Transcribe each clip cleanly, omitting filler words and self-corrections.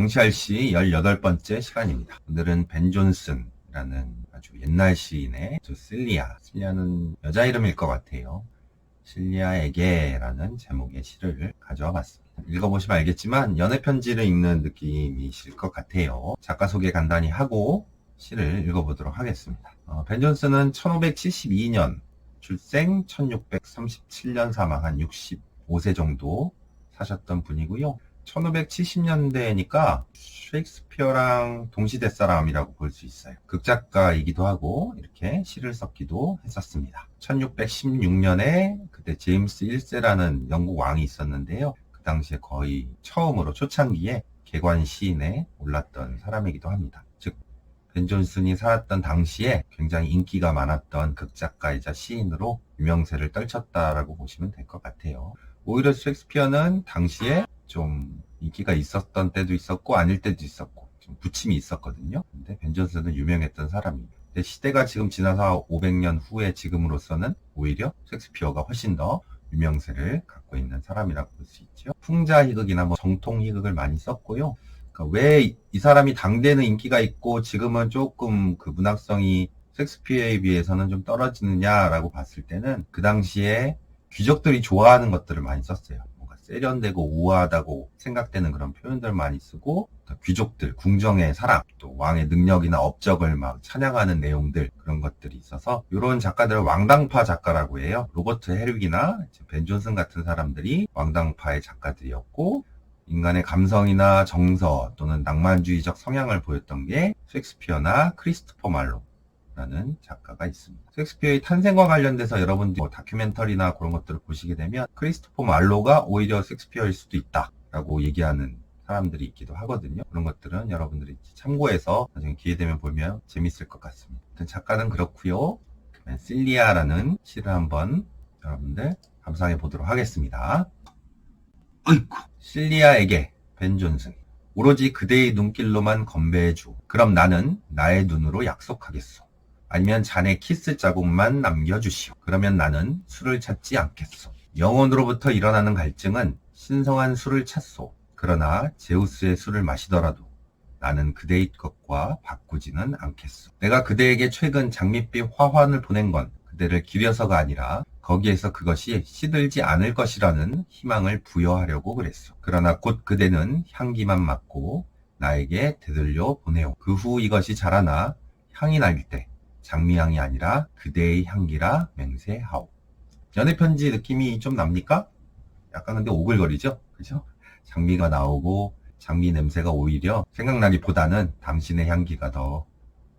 명시할 시 18번째 시간입니다. 오늘은 벤 존슨이라는 아주 옛날 시인의 실리아는 여자 이름일 것 같아요. 실리아에게라는 제목의 시를 가져와 봤습니다. 읽어보시면 알겠지만 연애편지를 읽는 느낌이실 것 같아요. 작가 소개 간단히 하고 시를 읽어보도록 하겠습니다. 벤 존슨은 1572년 출생, 1637년 사망, 한 65세 정도 사셨던 분이고요. 1570년대니까 셰익스피어랑 동시대 사람이라고 볼 수 있어요. 극작가이기도 하고 이렇게 시를 썼기도 했었습니다. 1616년에 그때 제임스 1세라는 영국 왕이 있었는데요. 그 당시에 거의 처음으로 초창기에 개관 시인에 올랐던 사람이기도 합니다. 즉 벤 존슨이 살았던 당시에 굉장히 인기가 많았던 극작가이자 시인으로 유명세를 떨쳤다라고 보시면 될 것 같아요. 오히려 셰익스피어는 당시에 좀 인기가 있었던 때도 있었고 아닐 때도 있었고 좀 부침이 있었거든요. 근데 벤 존슨은 유명했던 사람입니다. 근데 시대가 지금 지나서 500년 후에 지금으로서는 오히려 셰익스피어가 훨씬 더 유명세를 갖고 있는 사람이라고 볼 수 있죠. 풍자 희극이나 정통 희극을 많이 썼고요. 그러니까 왜 이 사람이 당대는 인기가 있고 지금은 조금 그 문학성이 셰익스피어에 비해서는 좀 떨어지느냐라고 봤을 때는 그 당시에 귀족들이 좋아하는 것들을 많이 썼어요. 뭔가 세련되고 우아하다고 생각되는 그런 표현들 많이 쓰고, 귀족들, 궁정의 사랑, 또 왕의 능력이나 업적을 막 찬양하는 내용들, 그런 것들이 있어서 이런 작가들을 왕당파 작가라고 해요. 로버트 헤릭이나 벤 존슨 같은 사람들이 왕당파의 작가들이었고, 인간의 감성이나 정서 또는 낭만주의적 성향을 보였던 게 셰익스피어나 크리스토퍼 말로 라는 작가가 있습니다. 셰익스피어의 탄생과 관련돼서 여러분들이 다큐멘터리나 그런 것들을 보시게 되면 크리스토퍼 말로가 오히려 셰익스피어일 수도 있다라고 얘기하는 사람들이 있기도 하거든요. 그런 것들은 여러분들이 참고해서 나중에 기회 되면 보면 재밌을 것 같습니다. 작가는 그렇고요. 실리아라는 시를 한번 여러분들 감상해 보도록 하겠습니다. 어이쿠. 실리아에게 벤 존슨. 오로지 그대의 눈길로만 건배해주. 그럼 나는 나의 눈으로 약속하겠소. 아니면 자네 키스 자국만 남겨주시오. 그러면 나는 술을 찾지 않겠소. 영혼으로부터 일어나는 갈증은 신성한 술을 찾소. 그러나 제우스의 술을 마시더라도 나는 그대의 것과 바꾸지는 않겠소. 내가 그대에게 최근 장밋빛 화환을 보낸 건 그대를 기려서가 아니라 거기에서 그것이 시들지 않을 것이라는 희망을 부여하려고 그랬소. 그러나 곧 그대는 향기만 맡고 나에게 되돌려 보내오. 그 후 이것이 자라나 향이 날 때 장미향이 아니라 그대의 향기라 맹세하오. 연애편지 느낌이 좀 납니까? 약간 근데 오글거리죠? 그죠? 장미가 나오고 장미 냄새가 오히려 생각나기보다는 당신의 향기가 더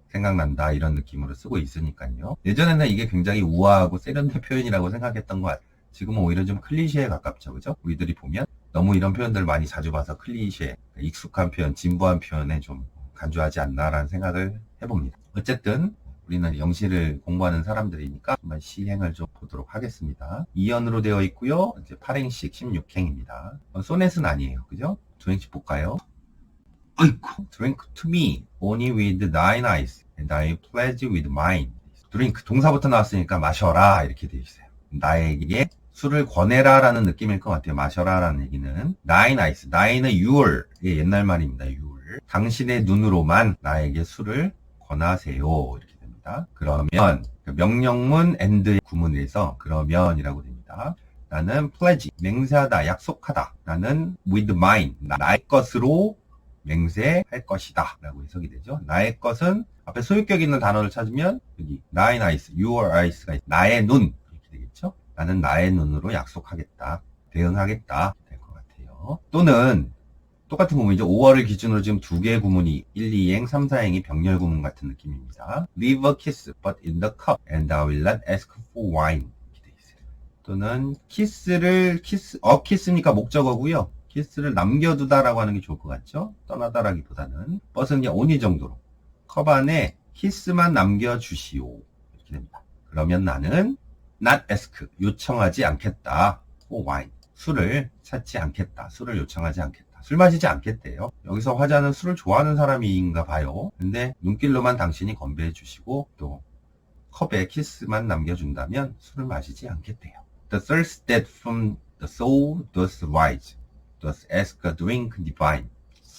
생각난다 이런 느낌으로 쓰고 있으니까요. 예전에는 이게 굉장히 우아하고 세련된 표현이라고 생각했던 것 같아요. 지금은 오히려 좀 클리셰에 가깝죠. 그죠? 우리들이 보면 너무 이런 표현들을 많이 자주 봐서 클리셰, 익숙한 표현, 진부한 표현에 좀 간주하지 않나라는 생각을 해봅니다. 어쨌든 우리는 영시를 공부하는 사람들이니까 한번 시행을 좀 보도록 하겠습니다. 2연으로 되어 있고요. 이제 8행씩 16행입니다. 소넷은 아니에요. 그죠? 2행씩 볼까요? 어이쿠. Drink to me only with thine eyes and I pledge with mine. drink 동사부터 나왔으니까 마셔라 이렇게 되어 있어요. 나에게 술을 권해라 라는 느낌일 것 같아요. 마셔라 라는 얘기는 thine eyes, thine은 your의 옛날 말입니다. your. 당신의 눈으로만 나에게 술을 권하세요 이렇게 됩니다. 그러면 명령문 and의 구문에서 그러면이라고 됩니다. 나는 pledge, 맹세하다, 약속하다. 나는 with mine, 나의 것으로 맹세할 것이다 라고 해석이 되죠. 나의 것은 앞에 소유격 있는 단어를 찾으면 여기 thine eyes, your eyes가 나의 눈 이렇게 되겠죠. 나는 나의 눈으로 약속하겠다, 대응하겠다 될 것 같아요. 또는 똑같은 구문이죠. 5월을 기준으로 지금 두 개의 구문이 1, 2행, 3, 4행이 병렬 구문 같은 느낌입니다. Leave a kiss but in the cup and I will not ask for wine 이렇게 돼 있어요. 또는 키스니까 목적어고요. 키스를 남겨두다라고 하는 게 좋을 것 같죠? 떠나다라기보다는 버스는 only 정도로 컵 안에 키스만 남겨주시오 이렇게 됩니다. 그러면 나는 not ask, 요청하지 않겠다. for wine, 술을 찾지 않겠다. 술을 요청하지 않겠다. 술 마시지 않겠대요. 여기서 화자는 술을 좋아하는 사람인가 봐요. 근데 눈길로만 당신이 건배해 주시고 또 컵에 키스만 남겨준다면 술을 마시지 않겠대요. The thirst that from the soul does rise. does ask a drink divine.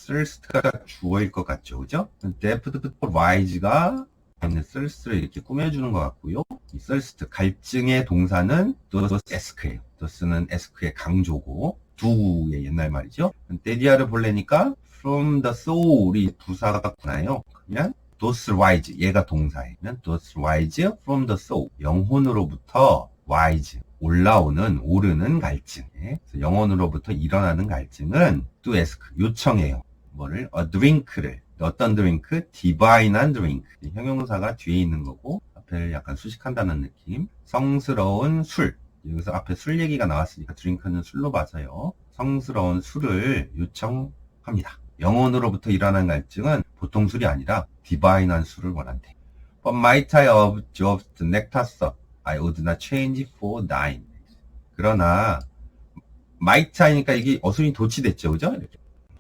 thirst가 주어일 것 같죠, 그죠? depth rise가 있는 thirst를 이렇게 꾸며주는 것 같고요. 이 thirst, 갈증의 동사는 does ask예요. does는 ask의 강조고, do의 옛날 말이죠. 데디아를 보려니까 from the soul이 부사가 같구나요. 그러면 does rise, 얘가 동사예요. does rise from the soul, 영혼으로부터 rise, 올라오는, 오르는 갈증. 그래서 영혼으로부터 일어나는 갈증은 do ask, 요청해요. 뭐를? a drink를. 어떤 드링크? 디바인한 드링크. 형용사가 뒤에 있는 거고 앞에를 약간 수식한다는 느낌. 성스러운 술. 여기서 앞에 술 얘기가 나왔으니까 드링크는 술로 봐서요. 성스러운 술을 요청합니다. 영혼으로부터 일어나는 갈증은 보통 술이 아니라 디바인한 술을 원한대. But my type of jobs nectar sup. I would not change for thine. 그러나 my type니까 이게 어순이 도치됐죠, 그죠? 이렇게.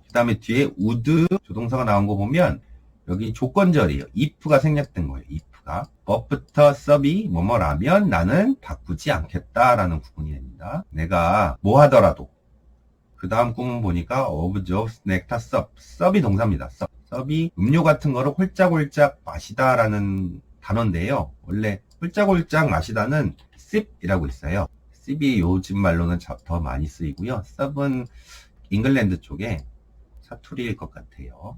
그 다음에 뒤에 would 조동사가 나온 거 보면 여기 조건절이에요. if가 생략된 거예요. if가. but부터 sub이 뭐뭐라면 나는 바꾸지 않겠다라는 구문이 됩니다. 내가 뭐 하더라도. 그 다음 구문 보니까 of jobs nectar sup. sub이 동사입니다. sub이 음료 같은 거를 홀짝홀짝 마시다라는 단어인데요. 원래 홀짝홀짝 마시다는 sip이라고 있어요. sip이 요즘 말로는 더 많이 쓰이고요. sub은 잉글랜드 쪽에 사투리일 것 같아요.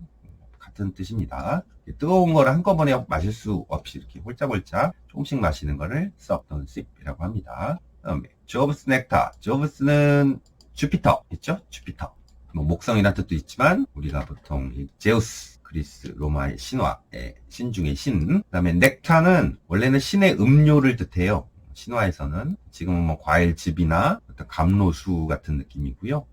같은 뜻입니다. 뜨거운 거를 한꺼번에 마실 수 없이 이렇게 홀짝홀짝 조금씩 마시는 거를 sup 또는 sip이라고 합니다. 그다음에 Jobs nectar. Jobs는 주피터 있죠? 주피터. 뭐 목성이라는 뜻도 있지만 우리가 보통 제우스, 그리스, 로마의 신화의 신 중의 신. 그다음에 넥타는 원래는 신의 음료를 뜻해요. 신화에서는 지금은 뭐 과일즙이나 어떤 감로수 같은 느낌이고요.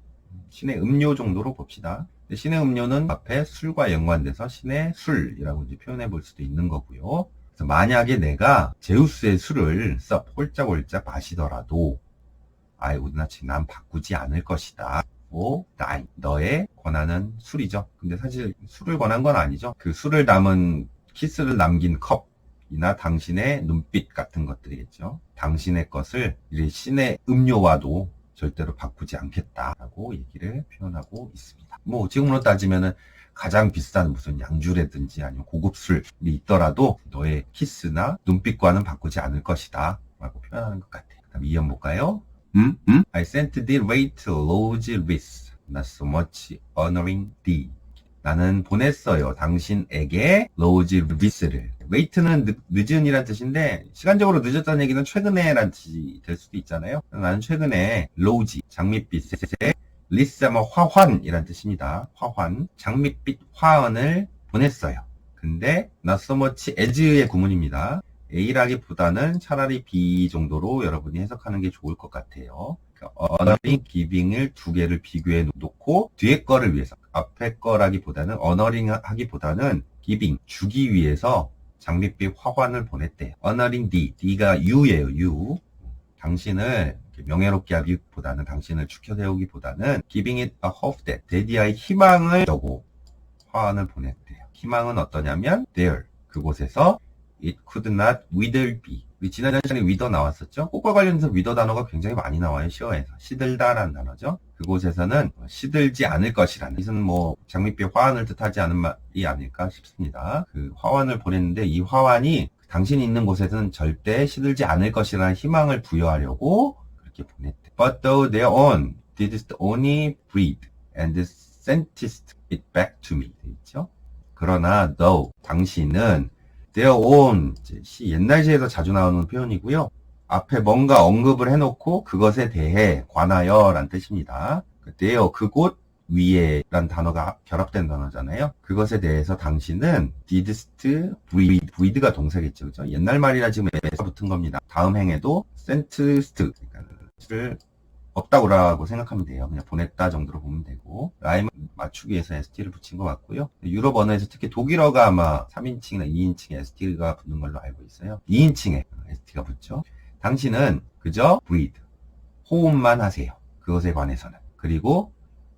신의 음료 정도로 봅시다. 신의 음료는 앞에 술과 연관돼서 신의 술이라고 이제 표현해 볼 수도 있는 거고요. 그래서 만약에 내가 제우스의 술을 홀짝홀짝 마시더라도 I would not, 난 바꾸지 않을 것이다. thine, 너의 권하는 술이죠. 근데 사실 술을 권한 건 아니죠. 그 술을 담은 키스를 남긴 컵이나 당신의 눈빛 같은 것들이겠죠. 당신의 것을 이 신의 음료와도 절대로 바꾸지 않겠다라고 얘기를 표현하고 있습니다. 뭐 지금으로 따지면은 가장 비싼 무슨 양주라든지 아니면 고급 술이 있더라도 너의 키스나 눈빛과는 바꾸지 않을 것이다 라고 표현하는 것 같아요. 그다음 이연 볼까요? I sent thee wait lodge with, not so much honoring thee. 나는 보냈어요. 당신에게 lodge with를. wait는 늦은이란 뜻인데 시간적으로 늦었다는 얘기는 최근에란 뜻이 될 수도 있잖아요. 나는 최근에 lodge, 장밋빛에 리스하면 화환이란 뜻입니다. 화환, 장밋빛 화환을 보냈어요. 근데 not so much as의 구문입니다. A라기보다는 차라리 B 정도로 여러분이 해석하는 게 좋을 것 같아요. honoring, giving을 두 개를 비교해 놓고 뒤에 거를 위해서, 앞에 거라기보다는 honoring 하기보다는 giving, 주기 위해서 장밋빛 화환을 보냈대요. honoring D, D가 you예요. you. 당신을 명예롭게 하기보다는, 당신을 축혀세우기보다는 giving it a hope that, 데디아의 희망을 주고 화환을 보냈대요. 희망은 어떠냐면 there, 그곳에서 it could not wither be. 우리 지난 시간에 wither 나왔었죠? 꽃과 관련해서 wither 단어가 굉장히 많이 나와요. 시어에서. 시들다라는 단어죠. 그곳에서는 시들지 않을 것이라는, 이것은 뭐 장밋빛 화환을 뜻하지 않은 말이 아닐까 싶습니다. 그 화환을 보냈는데 이 화환이 당신이 있는 곳에서는 절대 시들지 않을 것이라는 희망을 부여하려고 그렇게 보냈대. But though their own didst only breathe and sentest it back to me. 있죠? 그러나 though, 당신은 their own, 시 옛날 시에서 자주 나오는 표현이고요. 앞에 뭔가 언급을 해놓고 그것에 대해 관하여 란 뜻입니다. their, 그곳 위에 란 단어가 결합된 단어잖아요. 그것에 대해서 당신은 didst breathe, breathe가 동사겠죠. 그죠? 옛날 말이라 지금 에서 붙은 겁니다. 다음 행에도 sentest, 그러니까 없다고라고 생각하면 돼요. 그냥 보냈다 정도로 보면 되고, 라임을 맞추기 위해서 st를 붙인 것 같고요. 유럽 언어에서 특히 독일어가 아마 3인칭이나 2인칭에 st가 붙는 걸로 알고 있어요. 2인칭에 st가 붙죠. 당신은 그저 breathe, 호흡만 하세요. 그것에 관해서는. 그리고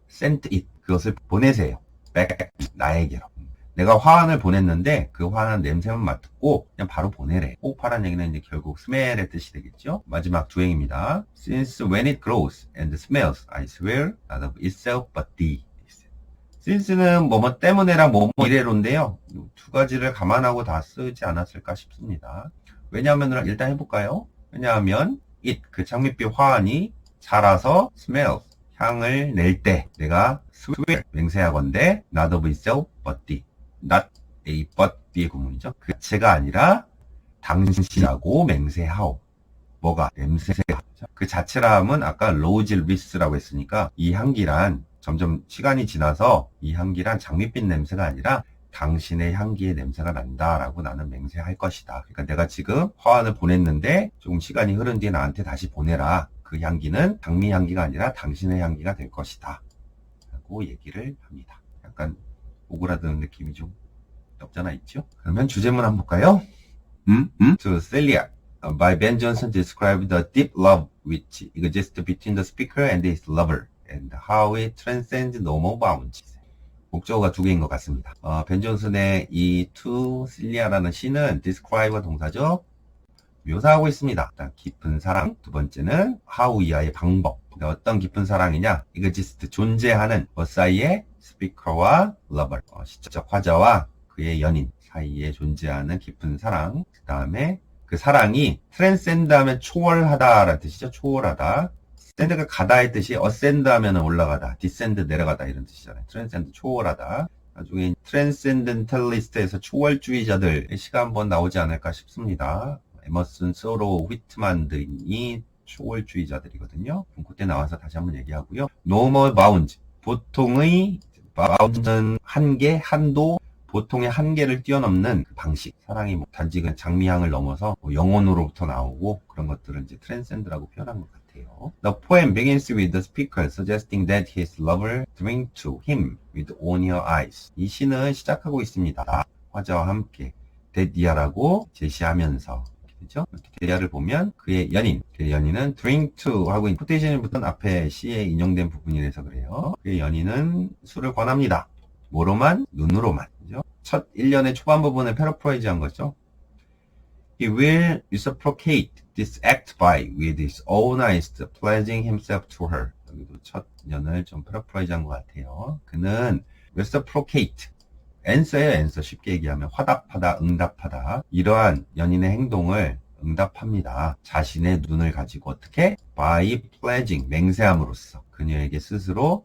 send it, 그것을 보내세요. back, 나에게로. 내가 화환을 보냈는데 그 화환은 냄새만 맡고 그냥 바로 보내래. 호흡하라는 얘기는 이제 결국 smell의 뜻이 되겠죠. 마지막 두 행입니다. Since when it grows and smells, I swear not of itself but thee. since는 뭐뭐 때문에랑 뭐뭐 이래로인데요. 두 가지를 감안하고 다 쓰지 않았을까 싶습니다. 왜냐하면 일단 해볼까요? 왜냐하면 it, 그 장밋빛 화환이 자라서 smell, 향을 낼 때 내가 swear, 맹세하건대 not of itself but the, not a but the의 구문이죠. 그 자체가 아니라 당신이라고 맹세하오. 뭐가? 냄새가. 그 자체라 함은 아까 로질 리스라고 했으니까 이 향기란 점점 시간이 지나서 이 향기란 장밋빛 냄새가 아니라 당신의 향기의 냄새가 난다라고 나는 맹세할 것이다. 그러니까 내가 지금 화환을 보냈는데 조금 시간이 흐른 뒤에 나한테 다시 보내라. 그 향기는 장미 향기가 아니라 당신의 향기가 될 것이다. 라고 얘기를 합니다. 약간 오그라드는 느낌이 좀 없잖아 있죠? 그러면 주제문 한번 볼까요? To Celia. By Ben Jonson described the deep love which exists between the speaker and his lover and how it transcends normal bounds. 목적어가 두 개인 것 같습니다. 벤 존슨의 이 To Celia라는 시는 describe가 동사죠. 묘사하고 있습니다. 일단 깊은 사랑. 두 번째는 how 이하의 방법. 어떤 깊은 사랑이냐? exist 존재하는 사이의 speaker와 lover. 시적 화자와 그의 연인 사이에 존재하는 깊은 사랑. 그 다음에 그 사랑이 transcend 하면 초월하다라는 뜻이죠. 초월하다. ascend가 가다의 뜻이 ascend 하면 올라가다, descend 내려가다 이런 뜻이잖아요. transcend 초월하다. 나중에 transcendentalist에서 초월주의자들의 시가 한번 나오지 않을까 싶습니다. 에머슨, 소로, 휘트만 등이 초월주의자들이거든요. 그때 나와서 다시 한번 얘기하고요. normal bounds, 보통의 bounds는 한계, 한도, 보통의 한계를 뛰어넘는 그 방식. 사랑이 단지 그 장미향을 넘어서 영혼으로부터 나오고 그런 것들을 이제 transcend라고 표현한 것 같아요. The poem begins with the speaker suggesting that his lover drink to him with on her eyes. 이 시는 시작하고 있습니다. 화자와 함께 데디아라고 제시하면서 그렇죠? 데디아를 보면 그의 연인, 그의 연인은 drink to 하고 있는 코테이션이 붙은 앞에 시에 인용된 부분이라서 그래요. 그의 연인은 술을 권합니다. 뭐로만? 눈으로만. 그죠? 첫 1년의 초반 부분을 패러프라이즈 한 거죠. He will reciprocate this act by with his own eyes pledging himself to her. 여기도 첫 년을 좀 패러프라이즈 한 것 같아요. 그는 reciprocate. answer예요, answer. 쉽게 얘기하면 화답하다, 응답하다. 이러한 연인의 행동을 응답합니다. 자신의 눈을 가지고 어떻게? by pledging. 맹세함으로써. 그녀에게 스스로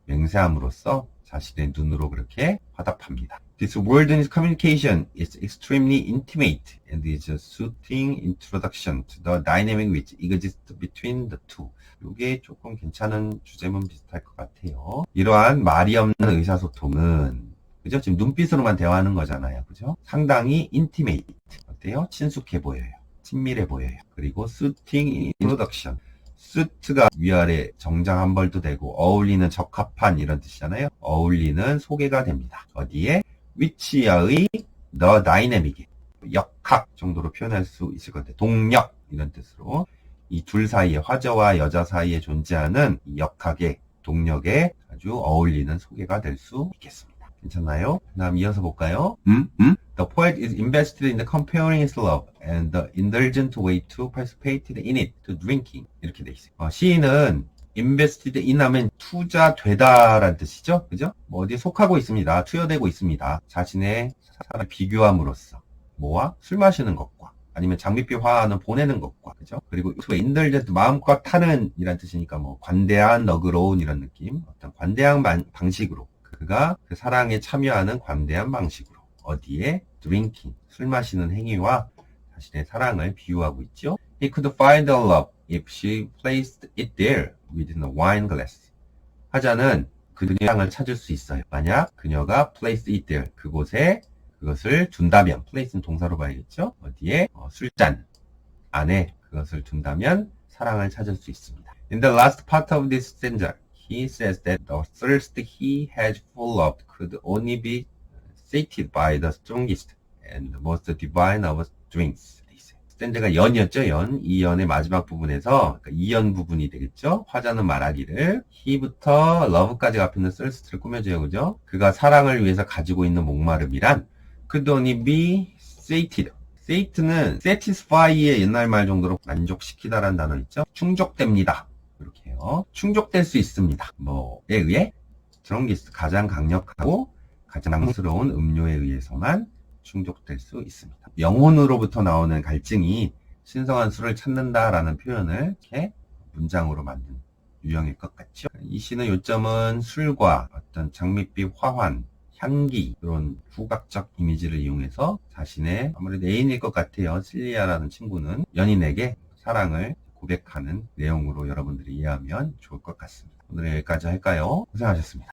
맹세함으로써 자신의 눈으로 그렇게 화답합니다. This wordless communication is extremely intimate and is a soothing introduction to the dynamic which exists between the two. 이게 조금 괜찮은 주제문 비슷할 것 같아요. 이러한 말이 없는 의사소통은 그죠? 지금 눈빛으로만 대화하는 거잖아요. 그죠? 상당히 intimate. 어때요? 친숙해 보여요. 친밀해 보여요. 그리고 soothing introduction. 수트가 위아래 정장 한 벌도 되고 어울리는 적합한 이런 뜻이잖아요. 어울리는 소개가 됩니다. 어디에? 위치와의 the dynamic, 역학 정도로 표현할 수 있을 것 같아요. 동력 이런 뜻으로 이 둘 사이에 화자와 여자 사이에 존재하는 이 역학의 동력에 아주 어울리는 소개가 될 수 있겠습니다. 괜찮나요? 다음 이어서 볼까요? The poet is invested in the comparing his love and the indulgent way to participate in it, to drinking. 이렇게 돼 있어요. 시인은 invested in 하면 투자되다라는 뜻이죠. 그죠? 뭐 어디에 속하고 있습니다. 투여되고 있습니다. 자신의 사랑을 비교함으로써. 뭐와? 술 마시는 것과. 아니면 장밋빛 화환을 보내는 것과. 그죠? 그리고 indulgent, 마음껏 타는 이란 뜻이니까 뭐 관대한, 너그러운 이런 느낌. 어떤 관대한 방식으로. 그가 그 사랑에 참여하는 관대한 방식으로. 어디에? drinking, 술 마시는 행위와 자신의 사랑을 비유하고 있죠. He could find her love if she placed it there within a wine glass. 화자는 그녀의 사랑을 찾을 수 있어요. 만약 그녀가 place it there, 그곳에 그것을 둔다면, place는 동사로 봐야겠죠. 어디에? 술잔 안에 그것을 둔다면 사랑을 찾을 수 있습니다. In the last part of this stanza, he says that the thirst he has full of could only be sated by the strongest and most divine of drinks. 스탠드가 연이었죠, 연. 이 연의 마지막 부분에서, 그러니까 이 연 부분이 되겠죠. 화자는 말하기를, he부터 love까지 앞에 있는 thirst를 꾸며줘요, 그죠? 그가 사랑을 위해서 가지고 있는 목마름이란, could only be sated. sate는 satisfy의 옛날 말 정도로 만족시키다라는 단어 있죠? 충족됩니다. 이렇게 해요. 충족될 수 있습니다. 뭐에 의해? 스트롱기스트, 가장 강력하고 가장 당스러운 음료에 의해서만 충족될 수 있습니다. 영혼으로부터 나오는 갈증이 신성한 술을 찾는다라는 표현을 이렇게 문장으로 만든 유형일 것 같죠. 이 시는 요점은 술과 어떤 장밋빛 화환, 향기, 이런 후각적 이미지를 이용해서 자신의 아무래도 애인일 것 같아요. 실리아라는 친구는 연인에게 사랑을 고백하는 내용으로 여러분들이 이해하면 좋을 것 같습니다. 오늘 여기까지 할까요? 고생하셨습니다.